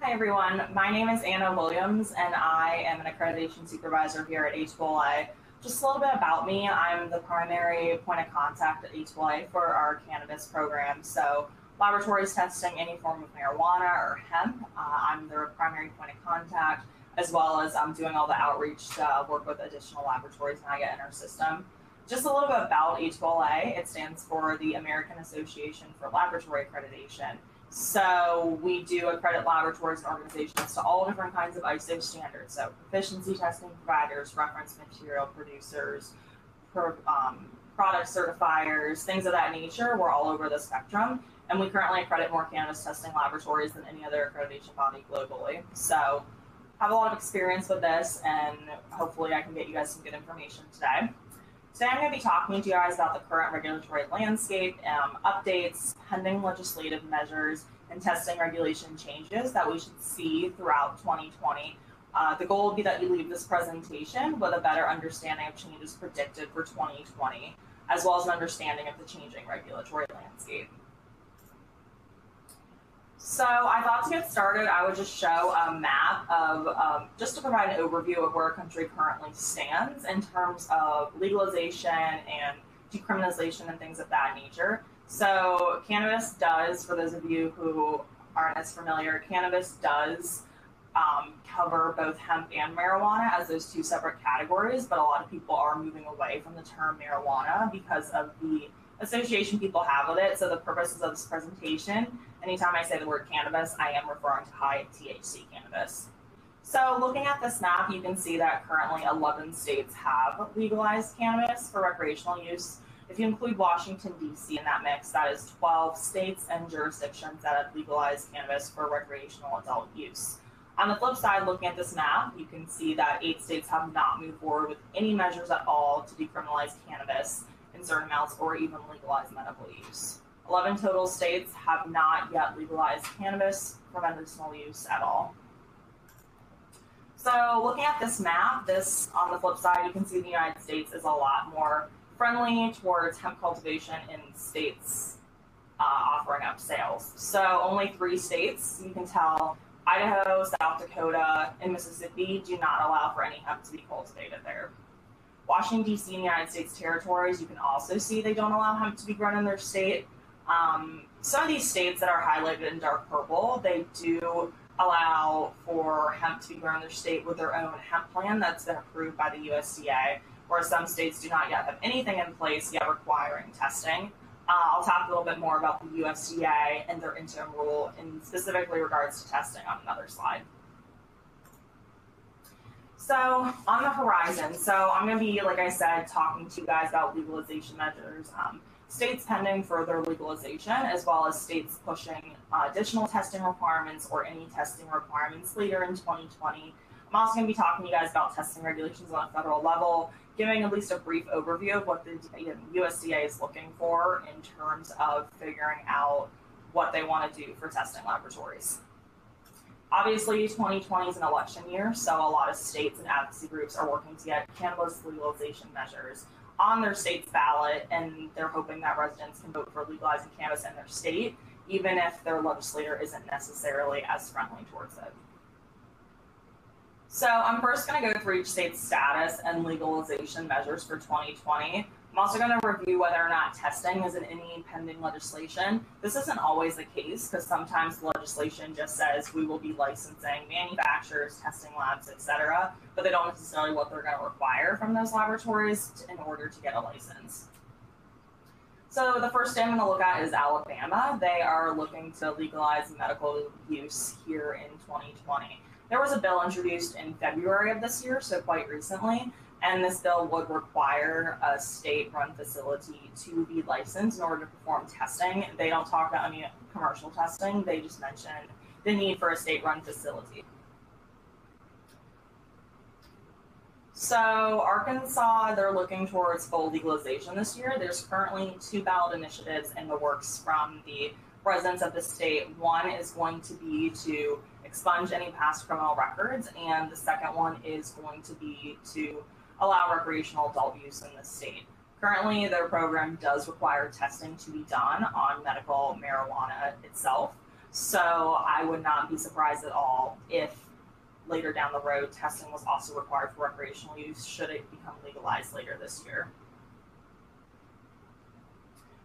Hi everyone, my name is Anna Williams and I am an Accreditation Supervisor here at AAA. Just a little bit about me, I'm the primary point of contact at AAA for our cannabis program. So laboratories testing any form of marijuana or hemp, I'm their primary point of contact, as well as I'm doing all the outreach to work with additional laboratories when I get in our system. Just a little bit about AAA, it stands for the American Association for Laboratory Accreditation. So we do accredit laboratories and organizations to all different kinds of ISO standards. So proficiency testing providers, reference material producers, product certifiers, things of that nature. We're all over the spectrum. And we currently accredit more cannabis testing laboratories than any other accreditation body globally. So I have a lot of experience with this, and hopefully I can get you guys some good information today. Today I'm going to be talking to you guys about the current regulatory landscape, updates, pending legislative measures, and testing regulation changes that we should see throughout 2020. The goal would be that you leave this presentation with a better understanding of changes predicted for 2020, as well as an understanding of the changing regulatory landscape. So I thought to get started, I would just show a map of, just to provide an overview of where our country currently stands in terms of legalization and decriminalization and things of that nature. So cannabis does, for those of you who aren't as familiar, cannabis does cover both hemp and marijuana as those two separate categories, but a lot of people are moving away from the term marijuana because of the association people have with it. So the purposes of this presentation, anytime I say the word cannabis, I am referring to high THC cannabis. So looking at this map, you can see that currently 11 states have legalized cannabis for recreational use. If you include Washington, D.C. in that mix, that is 12 states and jurisdictions that have legalized cannabis for recreational adult use. On the flip side, looking at this map, you can see that 8 states have not moved forward with any measures at all to decriminalize cannabis in certain amounts or even legalize medical use. 11 total states have not yet legalized cannabis for medicinal use at all. So looking at this map, on the flip side, you can see the United States is a lot more friendly towards hemp cultivation in states offering up sales. So only 3 states, you can tell, Idaho, South Dakota, and Mississippi do not allow for any hemp to be cultivated there. Washington, D.C. and United States territories, you can also see they don't allow hemp to be grown in their state. Some of these states that are highlighted in dark purple, they do allow for hemp to be grown in their state with their own hemp plan that's been approved by the USDA, whereas some states do not yet have anything in place yet requiring testing. I'll talk a little bit more about the USDA and their interim rule in specifically regards to testing on another slide. So on the horizon, so I'm going to be, like I said, talking to you guys about legalization measures, states pending further legalization, as well as states pushing additional testing requirements or any testing requirements later in 2020. I'm also going to be talking to you guys about testing regulations on a federal level, giving at least a brief overview of what the USDA is looking for in terms of figuring out what they want to do for testing laboratories. Obviously, 2020 is an election year, so a lot of states and advocacy groups are working to get cannabis legalization measures on their state's ballot, and they're hoping that residents can vote for legalizing cannabis in their state, even if their legislator isn't necessarily as friendly towards it. So I'm first going to go through each state's status and legalization measures for 2020. I'm also going to review whether or not testing is in any pending legislation. This isn't always the case because sometimes the legislation just says we will be licensing manufacturers, testing labs, etc., but they don't necessarily what they're going to require from those laboratories in order to get a license. So the first state I'm going to look at is Alabama. They are looking to legalize medical use here in 2020. There was a bill introduced in February of this year, so quite recently, and this bill would require a state-run facility to be licensed in order to perform testing. They don't talk about any commercial testing, they just mention the need for a state-run facility. So Arkansas, they're looking towards full legalization this year. There's currently 2 ballot initiatives in the works from the residents of the state. One is going to be to expunge any past criminal records, and the second one is going to be to allow recreational adult use in the state. Currently, their program does require testing to be done on medical marijuana itself. So I would not be surprised at all if later down the road testing was also required for recreational use should it become legalized later this year.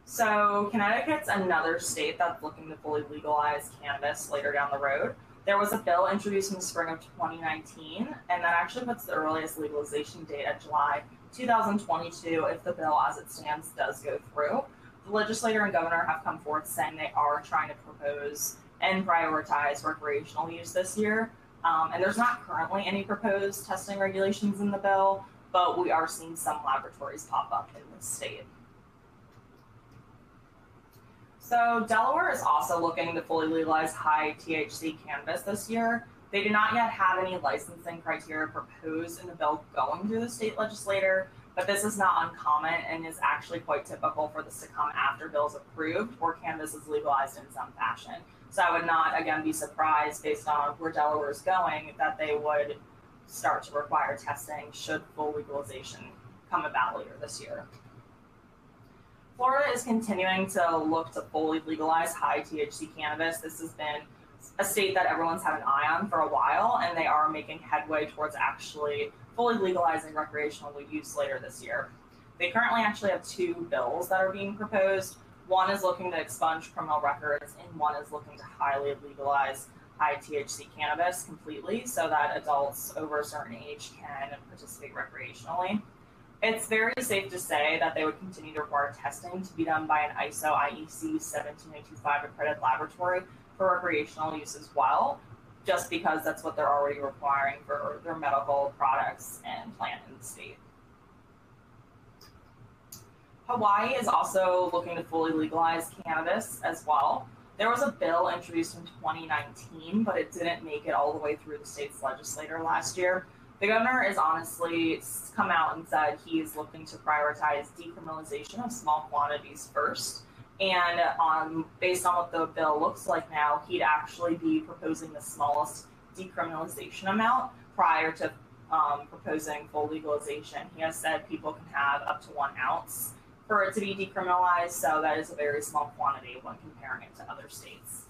So Connecticut's another state that's looking to fully legalize cannabis later down the road. There was a bill introduced in the spring of 2019, and that actually puts the earliest legalization date at July 2022 if the bill as it stands does go through. The legislator and governor have come forth saying they are trying to propose and prioritize recreational use this year. And there's not currently any proposed testing regulations in the bill, but we are seeing some laboratories pop up in the state. So Delaware is also looking to fully legalize high THC cannabis this year. They do not yet have any licensing criteria proposed in the bill going through the state legislature, but this is not uncommon and is actually quite typical for this to come after bills approved or cannabis is legalized in some fashion. So I would not, again, be surprised based on where Delaware is going that they would start to require testing should full legalization come about later this year. Florida is continuing to look to fully legalize high THC cannabis. This has been a state that everyone's had an eye on for a while, and they are making headway towards actually fully legalizing recreational use later this year. They currently actually have two bills that are being proposed. One is looking to expunge criminal records, and one is looking to highly legalize high THC cannabis completely so that adults over a certain age can participate recreationally. It's very safe to say that they would continue to require testing to be done by an ISO IEC 17825 accredited laboratory for recreational use as well, just because that's what they're already requiring for their medical products and plant in the state. Hawaii is also looking to fully legalize cannabis as well. There was a bill introduced in 2019, but it didn't make it all the way through the state's legislature last year. The governor is honestly come out and said he's looking to prioritize decriminalization of small quantities first. And based on what the bill looks like now, he'd actually be proposing the smallest decriminalization amount prior to proposing full legalization. He has said people can have up to 1 ounce for it to be decriminalized, so that is a very small quantity when comparing it to other states.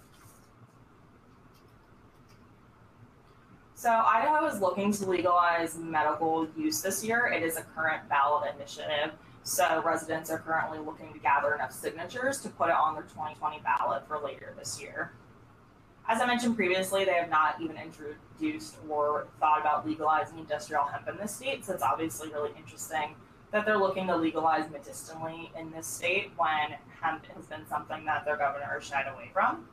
So Idaho is looking to legalize medical use this year. It is a current ballot initiative. So residents are currently looking to gather enough signatures to put it on their 2020 ballot for later this year. As I mentioned previously, they have not even introduced or thought about legalizing industrial hemp in this state. So it's obviously really interesting that they're looking to legalize medicinally in this state when hemp has been something that their governor shied away from.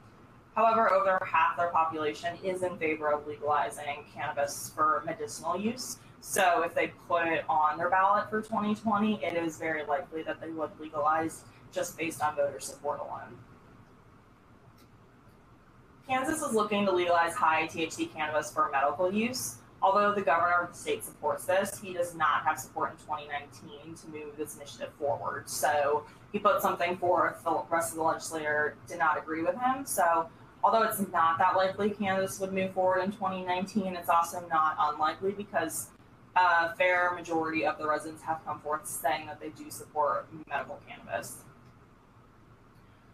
However, over half their population is in favor of legalizing cannabis for medicinal use. So if they put it on their ballot for 2020, it is very likely that they would legalize just based on voter support alone. Kansas is looking to legalize high THC cannabis for medical use. Although the governor of the state supports this, he does not have support in 2019 to move this initiative forward. So he put something forth, the rest of the legislature did not agree with him. So although it's not that likely Kansas would move forward in 2019, it's also not unlikely because a fair majority of the residents have come forth saying that they do support medical cannabis.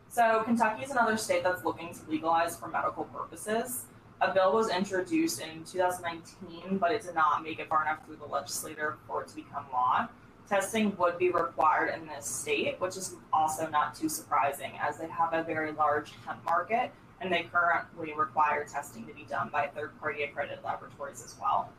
So Kentucky is another state that's looking to legalize for medical purposes. A bill was introduced in 2019, but it did not make it far enough through the legislature for it to become law. Testing would be required in this state, which is also not too surprising as they have a very large hemp market and they currently require testing to be done by third-party accredited laboratories as well.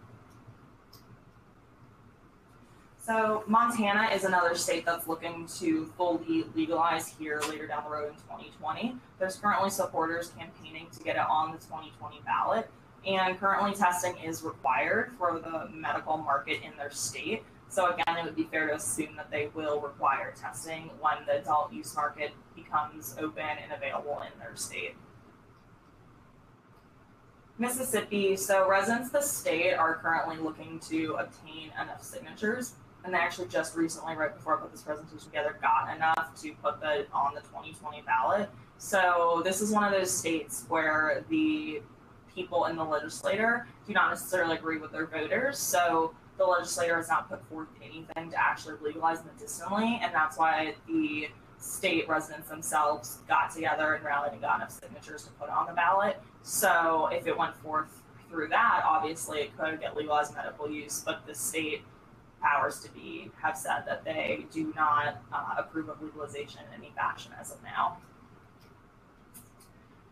So Montana is another state that's looking to fully legalize here later down the road in 2020. There's currently supporters campaigning to get it on the 2020 ballot, and currently testing is required for the medical market in their state. So again, it would be fair to assume that they will require testing when the adult use market becomes open and available in their state. Mississippi, so residents of the state are currently looking to obtain enough signatures. And they actually just recently, right before I put this presentation together, got enough to put that on the 2020 ballot. So this is one of those states where the people in the legislature do not necessarily agree with their voters. So the legislature has not put forth anything to actually legalize medicinally, and that's why the state residents themselves got together and rallied and got enough signatures to put on the ballot. So if it went forth through that, obviously it could get legalized medical use, but the state powers to be have said that they do not approve of legalization in any fashion as of now.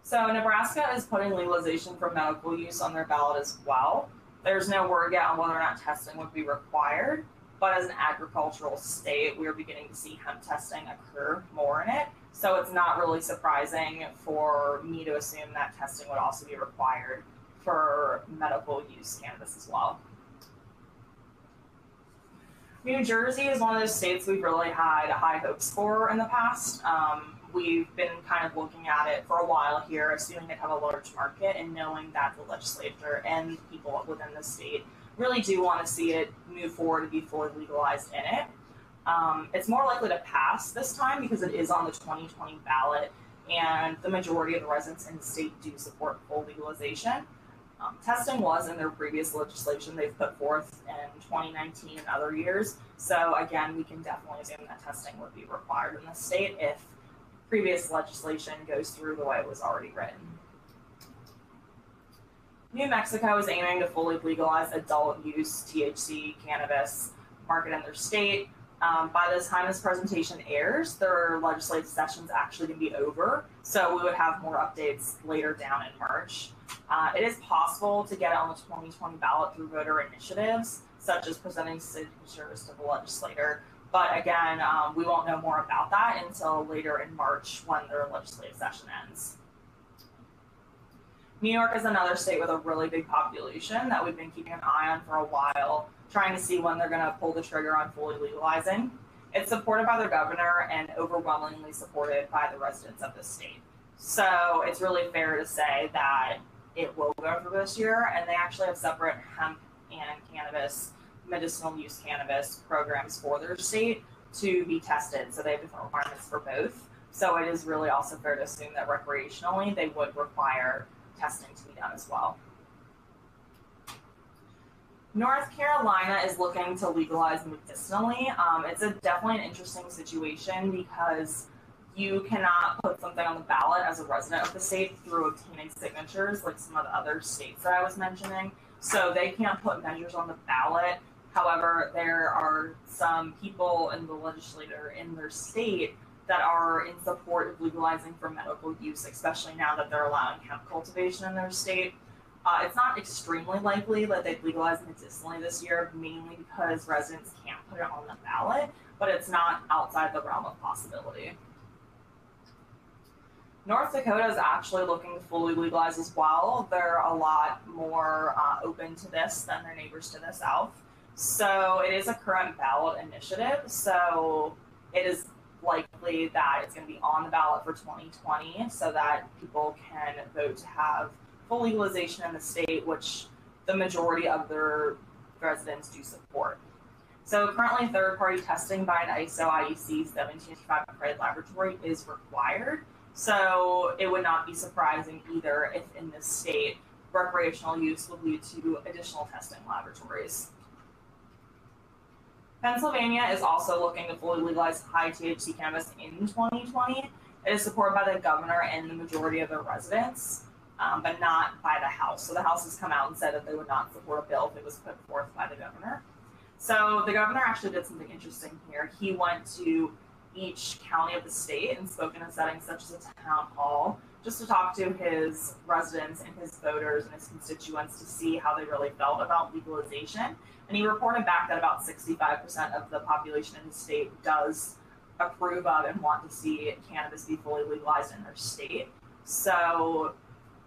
So Nebraska is putting legalization for medical use on their ballot as well. There's no word yet on whether or not testing would be required, but as an agricultural state, we're beginning to see hemp testing occur more in it. So it's not really surprising for me to assume that testing would also be required for medical use cannabis as well. New Jersey is one of those states we've really had high hopes for in the past. We've been kind of looking at it for a while here, assuming they have a large market and knowing that the legislature and people within the state really do want to see it move forward to be fully legalized in it. It's more likely to pass this time because it is on the 2020 ballot, and the majority of the residents in the state do support full legalization. Testing was in their previous legislation they've put forth in 2019 and other years. So again, we can definitely assume that testing would be required in the state if previous legislation goes through the way it was already written. New Mexico is aiming to fully legalize adult use THC cannabis market in their state. By the time this presentation airs, their legislative session's actually going to be over, so we would have more updates later down in March. It is possible to get it on the 2020 ballot through voter initiatives, such as presenting signatures to the legislator. But again, we won't know more about that until later in March when their legislative session ends. New York is another state with a really big population that we've been keeping an eye on for a while, trying to see when they're going to pull the trigger on fully legalizing. It's supported by their governor and overwhelmingly supported by the residents of the state. So it's really fair to say that it will go through this year, and they actually have separate hemp and cannabis, medicinal use cannabis programs for their state to be tested. So they have different requirements for both. So it is really also fair to assume that recreationally they would require testing to be done as well. North Carolina is looking to legalize medicinally. It's definitely an interesting situation because you cannot put something on the ballot as a resident of the state through obtaining signatures like some of the other states that I was mentioning. So they can't put measures on the ballot. However, there are some people in the legislature in their state that are in support of legalizing for medical use, especially now that they're allowing hemp cultivation in their state. It's not extremely likely that they'd legalize medicinally this year, mainly because residents can't put it on the ballot, but it's not outside the realm of possibility. North Dakota is actually looking to fully legalize as well. They're a lot more open to this than their neighbors to the south. So it is a current ballot initiative, so it is likely that it's going to be on the ballot for 2020 so that people can vote to have full legalization in the state, which the majority of their residents do support. So currently third-party testing by an ISO IEC 1785 accredited laboratory is required. So it would not be surprising either if in this state recreational use would lead to additional testing laboratories. Pennsylvania is also looking to fully legalize high THC cannabis in 2020. It is supported by the governor and the majority of their residents, but not by the House. So the House has come out and said that they would not support a bill if it was put forth by the governor. So the governor actually did something interesting here. He went to each county of the state and spoke in a setting such as a town hall just to talk to his residents and his voters and his constituents to see how they really felt about legalization. And he reported back that about 65% of the population in the state does approve of and want to see cannabis be fully legalized in their state. So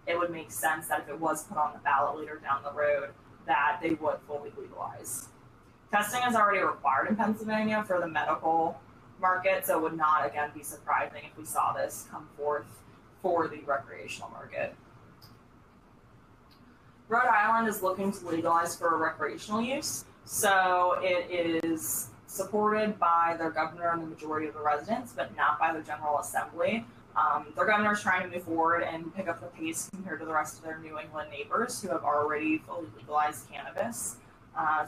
it would make sense that if it was put on the ballot later down the road, that they would fully legalize. Testing is already required in Pennsylvania for the medical market, so it would not, again, be surprising if we saw this come forth for the recreational market. Rhode Island is looking to legalize for recreational use, so it is supported by their governor and the majority of the residents, but not by the General Assembly. Their governor is trying to move forward and pick up the pace compared to the rest of their New England neighbors who have already fully legalized cannabis.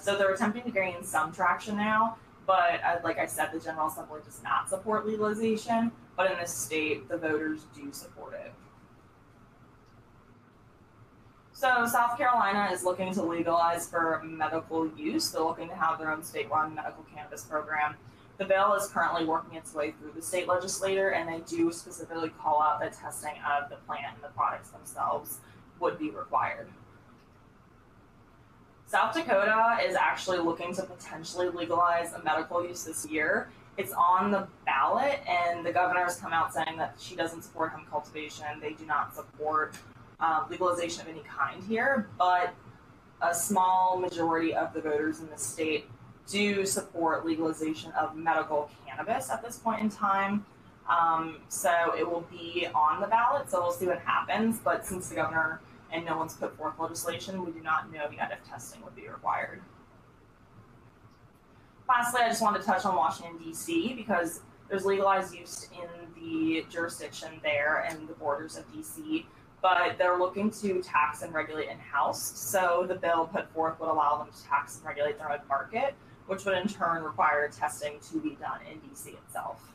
So they're attempting to gain some traction now, but like I said, the General Assembly does not support legalization, but in this state, the voters do support it. So South Carolina is looking to legalize for medical use. They're looking to have their own state-run medical cannabis program. The bill is currently working its way through the state legislature, and they do specifically call out that testing of the plant and the products themselves would be required. South Dakota is actually looking to potentially legalize a medical use this year. It's on the ballot, and the governor has come out saying that she doesn't support hemp cultivation. They do not support legalization of any kind here, but a small majority of the voters in the state do support legalization of medical cannabis at this point in time. So it will be on the ballot, so we'll see what happens. But since the governor and no one's put forth legislation, we do not know yet if testing would be required. Lastly, I just wanted to touch on Washington, D.C., because there's legalized use in the jurisdiction there and the borders of D.C., but they're looking to tax and regulate in-house. So the bill put forth would allow them to tax and regulate their own market, which would in turn require testing to be done in D.C. itself.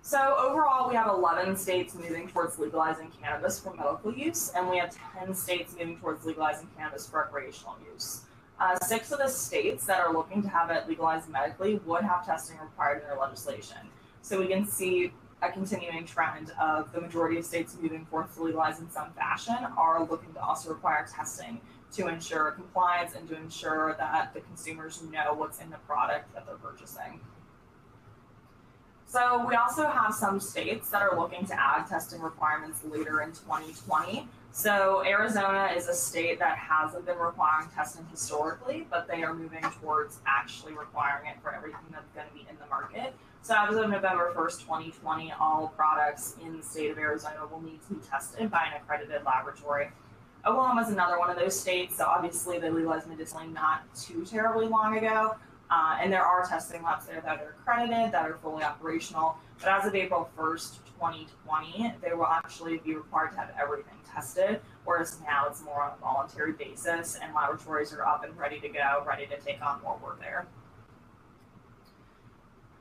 So overall, we have 11 states moving towards legalizing cannabis for medical use, and we have 10 states moving towards legalizing cannabis for recreational use. 6 of the states that are looking to have it legalized medically would have testing required in their legislation. So we can see a continuing trend of the majority of states moving forth to legalize in some fashion are looking to also require testing to ensure compliance and to ensure that the consumers know what's in the product that they're purchasing. So we also have some states that are looking to add testing requirements later in 2020. So Arizona is a state that hasn't been requiring testing historically, but they are moving towards actually requiring it for everything that's going to be in the market. So as of November 1st, 2020, all products in the state of Arizona will need to be tested by an accredited laboratory. Oklahoma is another one of those states, so obviously they legalized medicinally not too terribly long ago, and there are testing labs there that are accredited, that are fully operational, but as of April 1st, 2020, they will actually be required to have everything tested, whereas now it's more on a voluntary basis, and laboratories are up and ready to go, ready to take on more work there.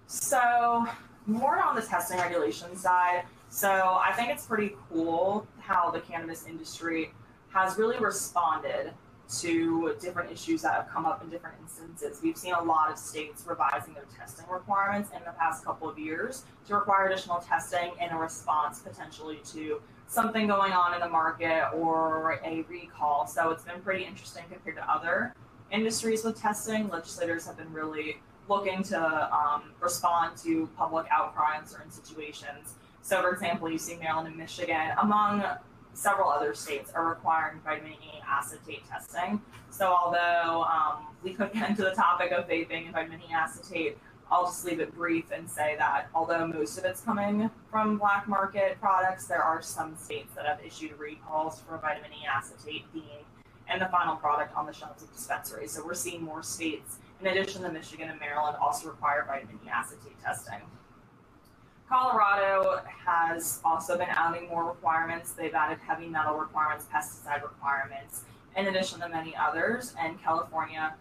So more on the testing regulation side. So I think it's pretty cool how the cannabis industry has really responded to different issues that have come up in different instances. We've seen a lot of states revising their testing requirements in the past couple of years to require additional testing in a response potentially to something going on in the market or a recall. So it's been pretty interesting compared to other industries with testing. Legislators have been really looking to respond to public outcry in certain situations. So for example, you see Maryland and Michigan, among several other states, are requiring vitamin E acetate testing. So although we could get into the topic of vaping and vitamin E acetate, I'll just leave it brief and say that although most of it's coming from black market products, there are some states that have issued recalls for vitamin E acetate being and the final product on the shelves of dispensaries. So we're seeing more states, in addition to Michigan and Maryland, also require vitamin E acetate testing. Colorado has also been adding more requirements. They've added heavy metal requirements, pesticide requirements, in addition to many others. And California,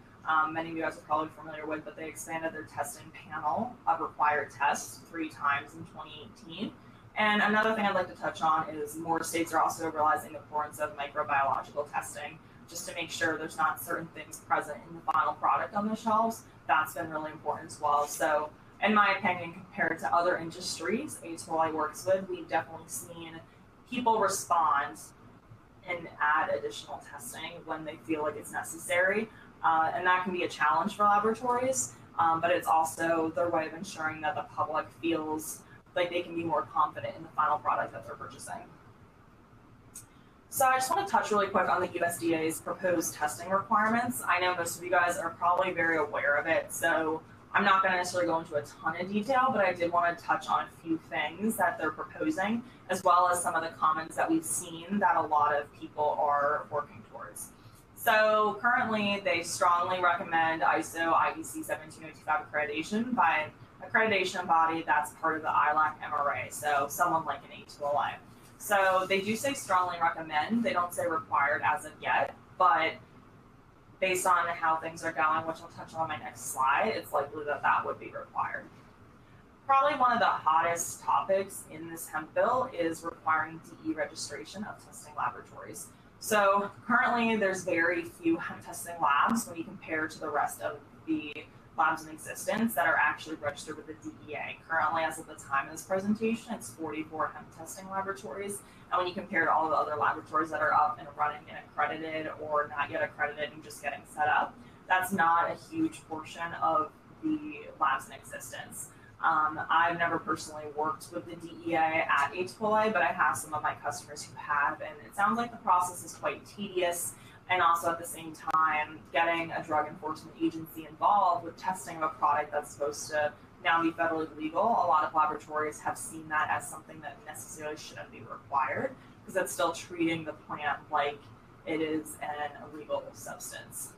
many of you guys are probably familiar with, but they expanded their testing panel of required tests 3 times in 2018. And another thing I'd like to touch on is more states are also realizing the importance of microbiological testing, just to make sure there's not certain things present in the final product on the shelves. That's been really important as well. So in my opinion, compared to other industries A2LI works with, we've definitely seen people respond and add additional testing when they feel like it's necessary. And that can be a challenge for laboratories, but it's also their way of ensuring that the public feels like they can be more confident in the final product that they're purchasing. So I just want to touch really quick on the USDA's proposed testing requirements. I know most of you guys are probably very aware of it, so I'm not going to necessarily go into a ton of detail, but I did want to touch on a few things that they're proposing, as well as some of the comments that we've seen that a lot of people are working towards. So currently, they strongly recommend ISO IEC 17025 accreditation by an accreditation body that's part of the ILAC MRA, so someone like an A2LI. So they do say strongly recommend. They don't say required as of yet, but based on how things are going, which I'll touch on my next slide, it's likely that that would be required. Probably one of the hottest topics in this hemp bill is requiring DE registration of testing laboratories. So currently there's very few hemp testing labs when you compare to the rest of the labs in existence that are actually registered with the DEA. Currently, as of the time of this presentation, it's 44 hemp testing laboratories. And when you compare to all the other laboratories that are up and running and accredited or not yet accredited and just getting set up, that's not a huge portion of the labs in existence. I've never personally worked with the DEA at AAA, but I have some of my customers who have, and it sounds like the process is quite tedious. And also at the same time, getting a drug enforcement agency involved with testing of a product that's supposed to now be federally legal, a lot of laboratories have seen that as something that necessarily shouldn't be required because it's still treating the plant like it is an illegal substance.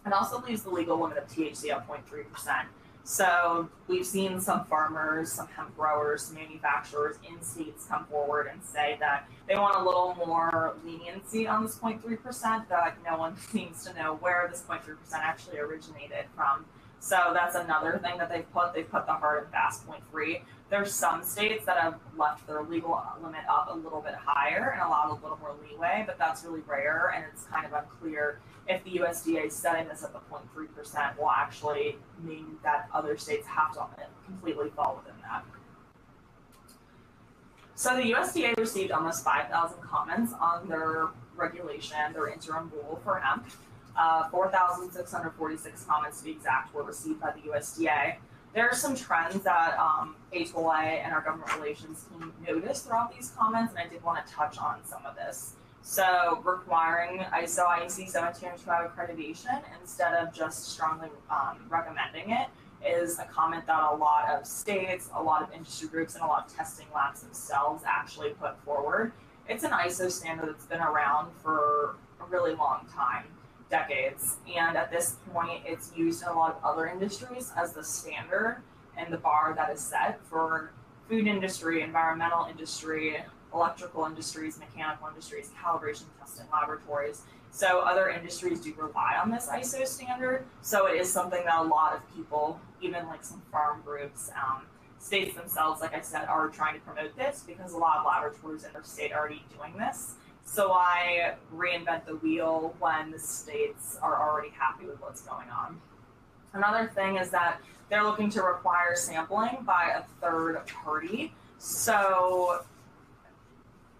It also leaves the legal limit of THC at 0.3%. So we've seen some farmers, some hemp growers, some manufacturers in states come forward and say that they want a little more leniency on this 0.3%, that no one seems to know where this 0.3% actually originated from. So that's another thing that they've put the hard and fast 0.3. There's some states that have left their legal limit up a little bit higher and allowed a little more leeway, but that's really rare, and it's kind of unclear if the USDA setting this at the 0.3% will actually mean that other states have to completely fall within that. So the USDA received almost 5,000 comments on their regulation, their interim rule for hemp. 4,646 comments to be exact were received by the USDA. There are some trends that AAA and our government relations team noticed throughout these comments, and I did want to touch on some of this. So requiring ISO/IEC 17025 accreditation instead of just strongly recommending it is a comment that a lot of states, a lot of industry groups, and a lot of testing labs themselves actually put forward. It's an ISO standard that's been around for a really long time, decades, and at this point it's used in a lot of other industries as the standard and the bar that is set for food industry, environmental industry, electrical industries, mechanical industries, calibration testing laboratories. So other industries do rely on this ISO standard. So it is something that a lot of people, even like some farm groups, states themselves, like I said, are trying to promote this because a lot of laboratories in their state are already doing this. So I reinvent the wheel when the states are already happy with what's going on. Another thing is that they're looking to require sampling by a third party. So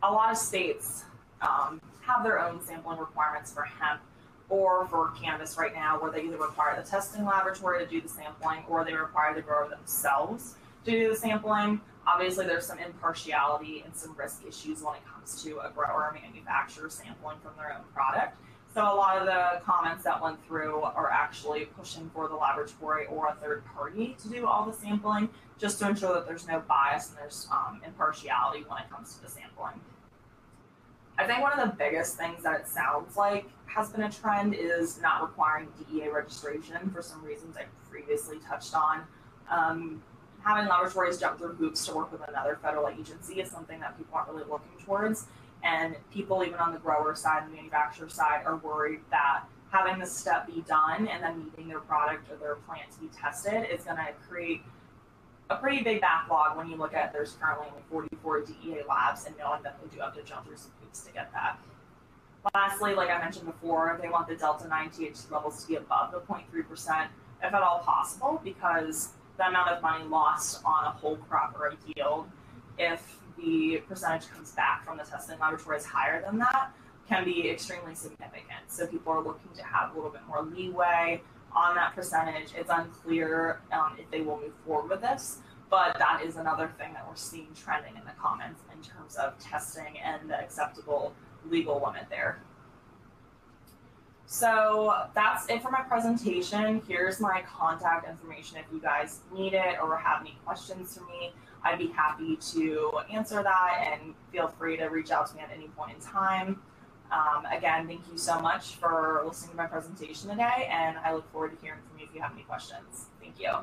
a lot of states have their own sampling requirements for hemp or for cannabis right now, where they either require the testing laboratory to do the sampling or they require the grower themselves to do the sampling. Obviously, there's some impartiality and some risk issues when it comes to a grower or manufacturer sampling from their own product. So a lot of the comments that went through are actually pushing for the laboratory or a third party to do all the sampling, just to ensure that there's no bias and there's impartiality when it comes to the sampling. I think one of the biggest things that it sounds like has been a trend is not requiring DEA registration for some reasons I previously touched on. Having laboratories jump through hoops to work with another federal agency is something that people aren't really looking towards. And people, even on the grower side and the manufacturer side, are worried that having this step be done and then needing their product or their plant to be tested is going to create a pretty big backlog when you look at there's currently only 44 DEA labs and knowing that they do have to jump through some hoops to get that. Lastly, like I mentioned before, they want the Delta 9 THC levels to be above the 0.3%, if at all possible, because the amount of money lost on a whole crop or a yield, if the percentage comes back from the testing laboratory is higher than that, can be extremely significant. So people are looking to have a little bit more leeway on that percentage. It's unclear if they will move forward with this, but that is another thing that we're seeing trending in the comments in terms of testing and the acceptable legal limit there. So that's it for my presentation. Here's my contact information if you guys need it or have any questions for me. I'd be happy to answer that, and feel free to reach out to me at any point in time. Again, thank you so much for listening to my presentation today, and I look forward to hearing from you if you have any questions. Thank you.